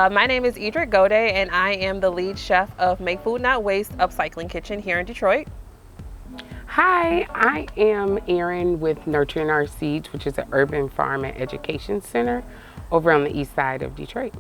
My name is Ederique Goudia, and I am the lead chef of Make Food Not Waste Upcycling Kitchen here in Detroit. Hi, I am Erin with Nurturing Our Seeds, which is an urban farm and education center over on the east side of Detroit.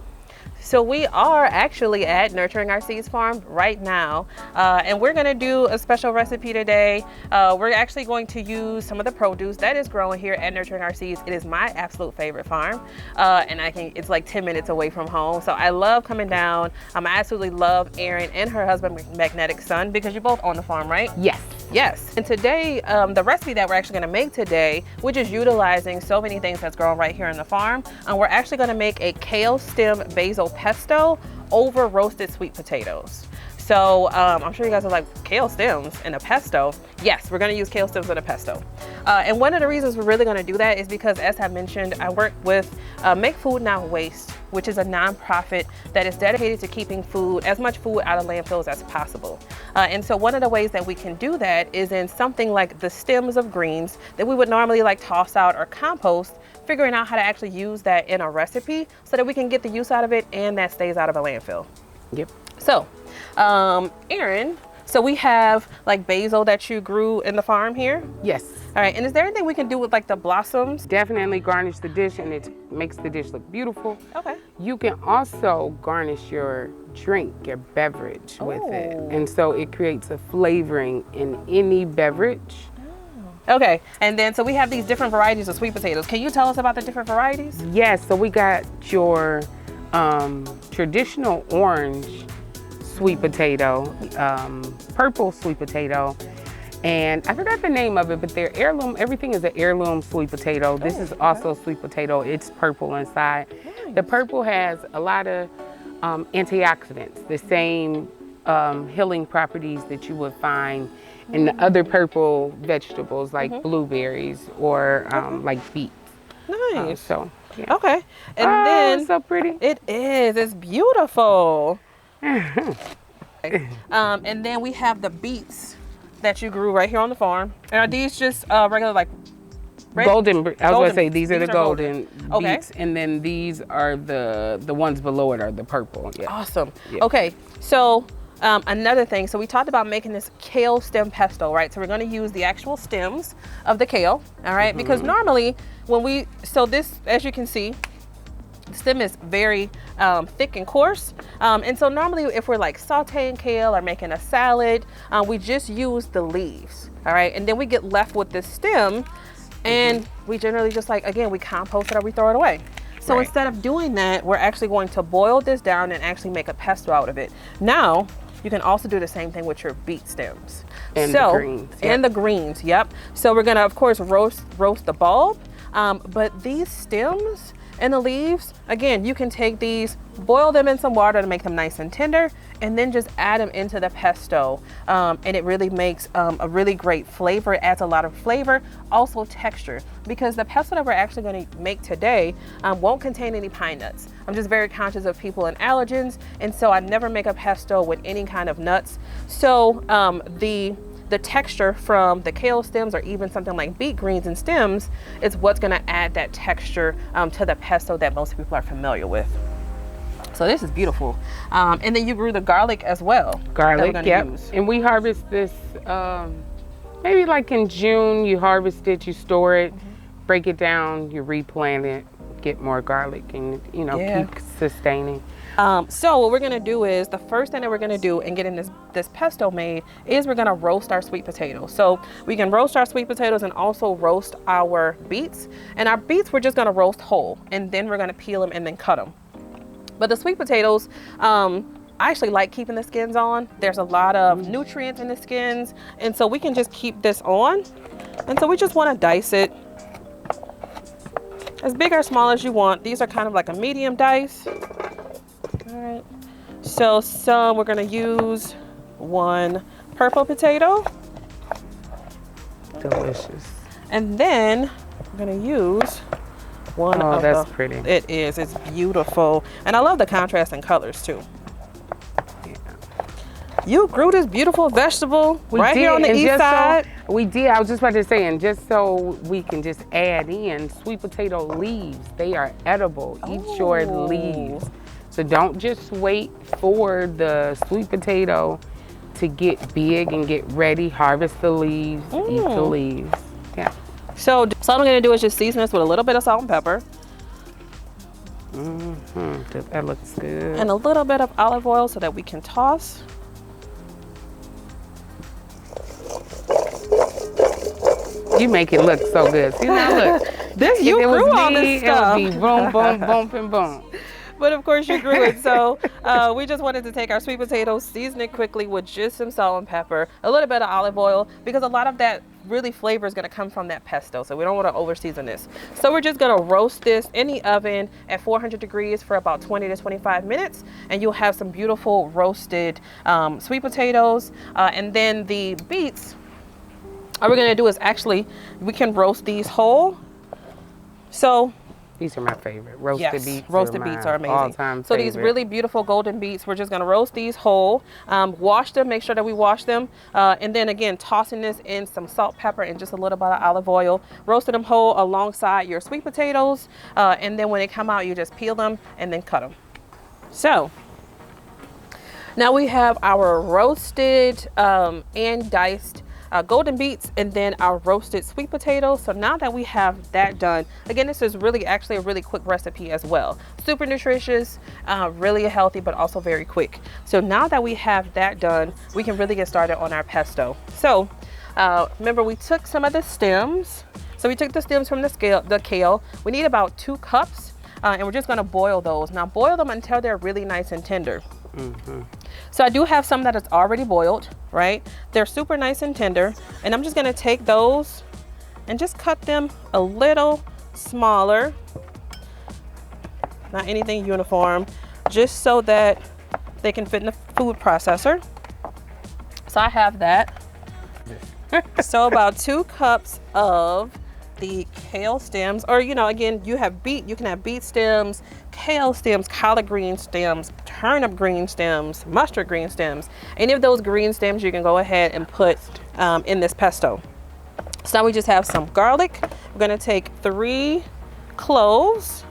So we are actually at Nurturing Our Seeds Farm right now, and we're going to do a special recipe today. We're actually going to use some of the produce that is growing here at Nurturing Our Seeds. It is my absolute favorite farm, and it's like 10 minutes away from home. So I love coming down. I absolutely love Erin and her husband, Magnetic Sun, because you both own the farm, right? Yes. Yes. And today, the recipe that we're actually going to make today, which is utilizing so many things that's grown right here on the farm, we're actually going to make a kale stem basil pesto over roasted sweet potatoes. So I'm sure you guys are like, kale stems in a pesto? Yes, we're going to use kale stems in a pesto. And one of the reasons we're really going to do that is because, as I mentioned, I work with Make Food Not Waste, which is a nonprofit that is dedicated to keeping as much food out of landfills as possible. And so one of the ways that we can do that is in something like the stems of greens that we would normally like toss out or compost, figuring out how to actually use that in a recipe so that we can get the use out of it and that stays out of a landfill. Yep. So, Erin, so we have like basil that you grew in the farm here? Yes. All right, and is there anything we can do with like the blossoms? Definitely garnish the dish, and it makes the dish look beautiful. Okay. You can also garnish your drink, your beverage with it. And so it creates a flavoring in any beverage. Okay, and then so we have these different varieties of sweet potatoes. Can you tell us about the different varieties? Yes, so we got your traditional orange sweet potato, purple sweet potato, and I forgot the name of it, but they're heirloom. Everything is an heirloom sweet potato. This is also sweet potato. It's purple inside. Nice. The purple has a lot of antioxidants, the same healing properties that you would find in the other purple vegetables like blueberries or like beets. Nice. So yeah. Okay, and then so pretty. It is. It's beautiful. And then we have the beets that you grew right here on the farm. And are these just regular like red? Golden. I was going to say these are the golden okay. beets, and then these are the ones below it are the purple. Yeah. Awesome. Yeah. Okay, so another thing, so we talked about making this kale stem pesto, right? So we're going to use the actual stems of the kale, all right? Because normally this, as you can see, the stem is very thick and coarse. And so normally if we're like sauteing kale or making a salad, we just use the leaves, all right? And then we get left with this stem, and we generally just like, again, we compost it or we throw it away. So instead of doing that, we're actually going to boil this down and actually make a pesto out of it. Now, you can also do the same thing with your beet stems. And the greens. Yep. And the greens, yep. So we're gonna, of course, roast the bulb, but these stems and the leaves, again, you can take these, boil them in some water to make them nice and tender, and then just add them into the pesto. And it really makes a really great flavor. It adds a lot of flavor, also texture, because the pesto that we're actually going to make today won't contain any pine nuts. I'm just very conscious of people and allergens, and so I never make a pesto with any kind of nuts. So the texture from the kale stems or even something like beet greens and stems is what's going to add that texture to the pesto that most people are familiar with. So this is beautiful. And then you grew the garlic as well. Garlic, yep. And we harvest this maybe like in June. You harvest it, you store it, break it down, you replant it, get more garlic, and keep sustaining. So what we're gonna do is, the first thing that we're gonna do in getting this pesto made is we're gonna roast our sweet potatoes. So we can roast our sweet potatoes and also roast our beets. And our beets we're just gonna roast whole, and then we're gonna peel them and then cut them. But the sweet potatoes, I actually like keeping the skins on. There's a lot of nutrients in the skins, and so we can just keep this on. And so we just wanna dice it as big or small as you want. These are kind of like a medium dice. All right, so we're gonna use one purple potato. Delicious. And then we're gonna use one of that's pretty. It is, it's beautiful. And I love the contrast in colors too. Yeah. You grew this beautiful vegetable right here on the east side. We did, I was just about to say, and just so we can just add in sweet potato leaves. They are edible. Eat your leaves. So don't just wait for the sweet potato to get big and get ready. Harvest the leaves, eat the leaves. Yeah. So all I'm gonna do is just season this with a little bit of salt and pepper. That looks good. And a little bit of olive oil so that we can toss. You make it look so good. See now, look. This you grew all this stuff. It would be boom, boom, boom, and boom. But of course you grew it. So we just wanted to take our sweet potatoes, season it quickly with just some salt and pepper, a little bit of olive oil, because a lot of that really flavor is going to come from that pesto. So we don't want to over season this. So we're just going to roast this in the oven at 400 degrees for about 20 to 25 minutes. And you'll have some beautiful roasted sweet potatoes. And then the beets, all we're going to do is actually, we can roast these whole. So these are my favorite. Roasted beets. Roasted beets are amazing. All-time so favorite. These really beautiful golden beets, we're just gonna roast these whole, wash them, make sure that we wash them, and then again, tossing this in some salt, pepper, and just a little bit of olive oil, roasting them whole alongside your sweet potatoes, and then when they come out, you just peel them and then cut them. So now we have our roasted and diced golden beets, and then our roasted sweet potatoes. So now that we have that done, again, this is really actually a really quick recipe as well. Super nutritious, really healthy, but also very quick. So now that we have that done, we can really get started on our pesto. So remember, we took some of the stems. So we took the stems from the kale. We need about 2 cups, and we're just gonna boil those. Now boil them until they're really nice and tender. So I do have some that is already boiled, right? They're super nice and tender. And I'm just gonna take those and just cut them a little smaller. Not anything uniform, just so that they can fit in the food processor. So I have that. So about 2 cups of the kale stems, or again, you can have beet stems, kale stems, collard green stems, turnip green stems, mustard green stems. Any of those green stems you can go ahead and put in this pesto. So now we just have some garlic. We're gonna take 3 cloves.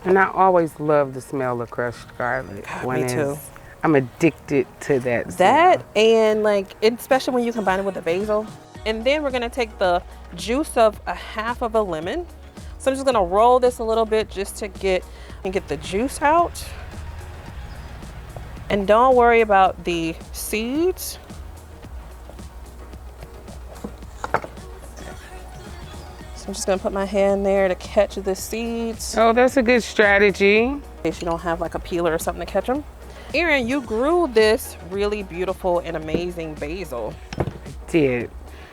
And I always love the smell of crushed garlic. Me too. I'm addicted to that. That and especially when you combine it with the basil. And then we're gonna take the juice of a half of a lemon. So I'm just gonna roll this a little bit just to get the juice out. And don't worry about the seeds. So I'm just gonna put my hand there to catch the seeds. Oh, that's a good strategy. In case you don't have like a peeler or something to catch them. Erin, you grew this really beautiful and amazing basil. I did.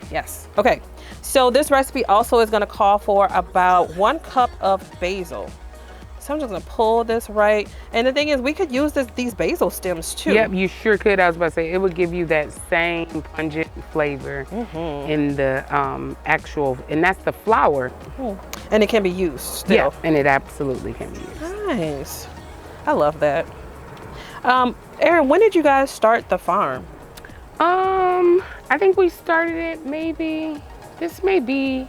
Yes. Okay. So this recipe also is going to call for about 1 cup of basil. So I'm just going to pull this right. And the thing is, we could use these basil stems too. Yep, you sure could. I was about to say, it would give you that same pungent flavor in the actual, and that's the flour. And it can be used still. Yeah, and it absolutely can be used. Nice. I love that. Erin, when did you guys start the farm? I think we started it this may be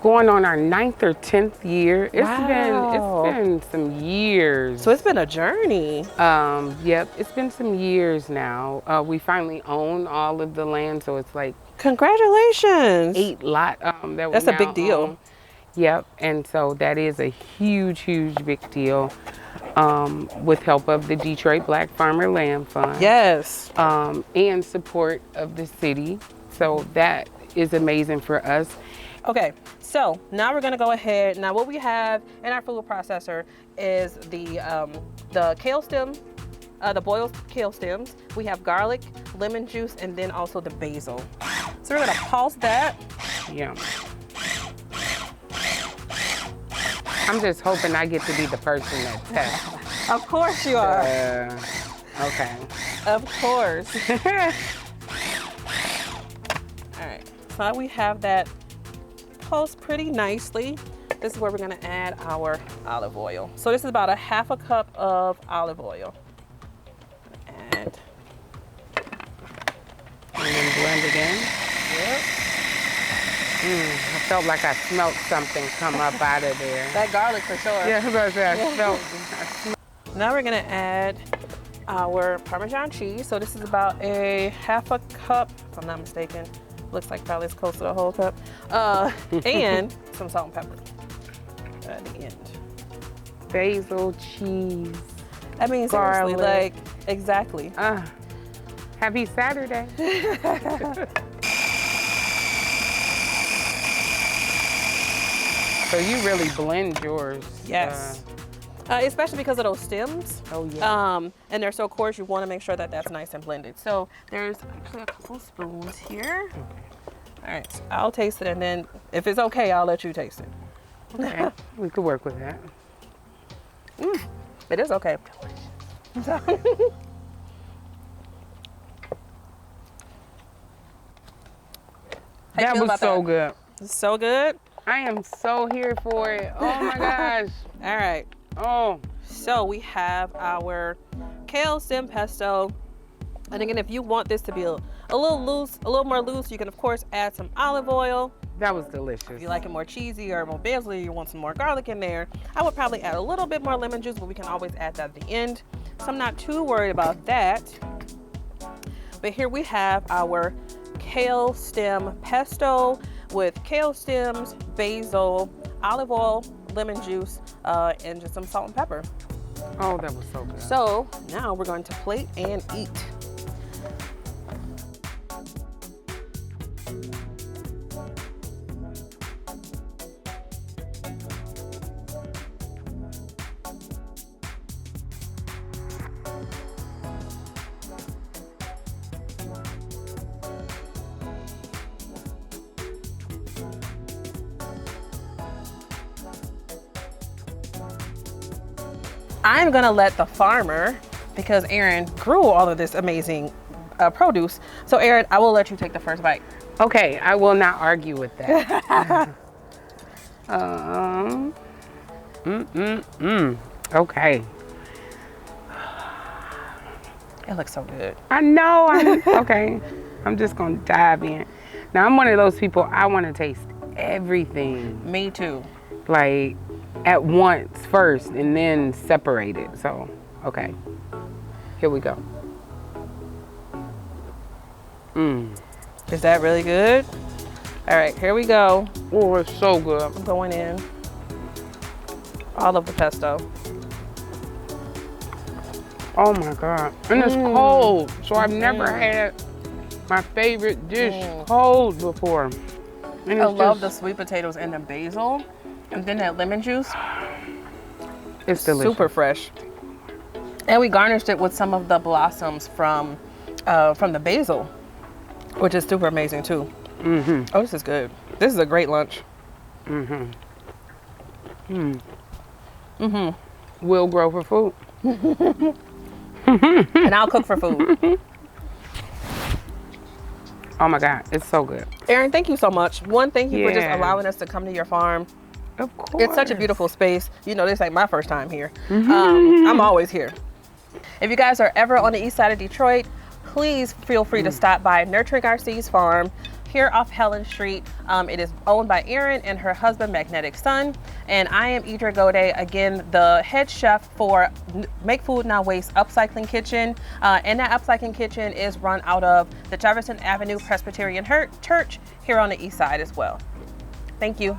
going on our 9th or 10th year. It's been some years. So it's been a journey. Yep, it's been some years now. We finally own all of the land, so it's like congratulations. 8 lot that That's a big deal. Own. Yep, and so that is a huge big deal. With help of the Detroit Black Farmer Land Fund. Yes. And support of the city. So that is amazing for us. Okay, so now we're gonna go ahead. Now what we have in our food processor is the kale stem, the boiled kale stems. We have garlic, lemon juice, and then also the basil. So we're gonna pulse that. Yeah. I'm just hoping I get to be the person that tests. Of course you are. Okay. Of course. All right, so now we have that pulsed pretty nicely. This is where we're gonna add our olive oil. So this is about a half a cup of olive oil. And then blend again. Yep. I felt like I smelled something come up out of there. That garlic for sure. Yeah, I smelled. Now we're gonna add our Parmesan cheese. So this is about a half a cup, if I'm not mistaken. Looks like probably it's close to the whole cup. And some salt and pepper at the end. Basil, cheese. I mean, seriously, garlic. like, exactly. Happy Saturday. So you really blend yours. Yes. Especially because of those stems. Oh yeah. And they're so coarse, you want to make sure that that's nice and blended. So there's actually a couple spoons here. Okay. All right, so I'll taste it, and then if it's okay, I'll let you taste it. Okay. We could work with that. It is okay. That was so good. So good. I am so here for it. Oh my gosh. All right. Oh. So we have our kale stem pesto. And again, if you want this to be a little loose, a little more loose, you can of course add some olive oil. That was delicious. If you like it more cheesy or more basil, you want some more garlic in there, I would probably add a little bit more lemon juice, but we can always add that at the end. So I'm not too worried about that. But here we have our kale stem pesto with kale stems, basil, olive oil, lemon juice, and just some salt and pepper. Oh, that was so good. So now we're going to plate and eat. I'm gonna let the farmer, because Erin grew all of this amazing produce. So Erin, I will let you take the first bite. Okay, I will not argue with that. Okay. It looks so good. I know. Okay. I'm just gonna dive in. Now I'm one of those people, I want to taste everything. Me too. Like at once first and then separate it. So, okay. Here we go. Is that really good? All right, here we go. Oh, it's so good. I'm going in all of the pesto. Oh my God. And it's cold. So I've never had my favorite dish cold before. And I love the sweet potatoes and the basil. And then that lemon juice. It's delicious. Super fresh. And we garnished it with some of the blossoms from the basil, which is super amazing too. Oh, this is good. This is a great lunch. Will grow for food. And I'll cook for food. Oh my God, it's so good. Erin, thank you so much. One, thank you for just Yeah. allowing us to come to your farm. Of course. It's such a beautiful space. You know, this ain't my first time here. I'm always here. If you guys are ever on the east side of Detroit, please feel free to stop by Nurturing Our Seeds Farm here off Helen Street. It is owned by Erin and her husband, Magnetic Sun. And I am Ederique Goudia, again, the head chef for Make Food Not Waste Upcycling Kitchen. And that upcycling kitchen is run out of the Jefferson Avenue Presbyterian Church here on the east side as well. Thank you.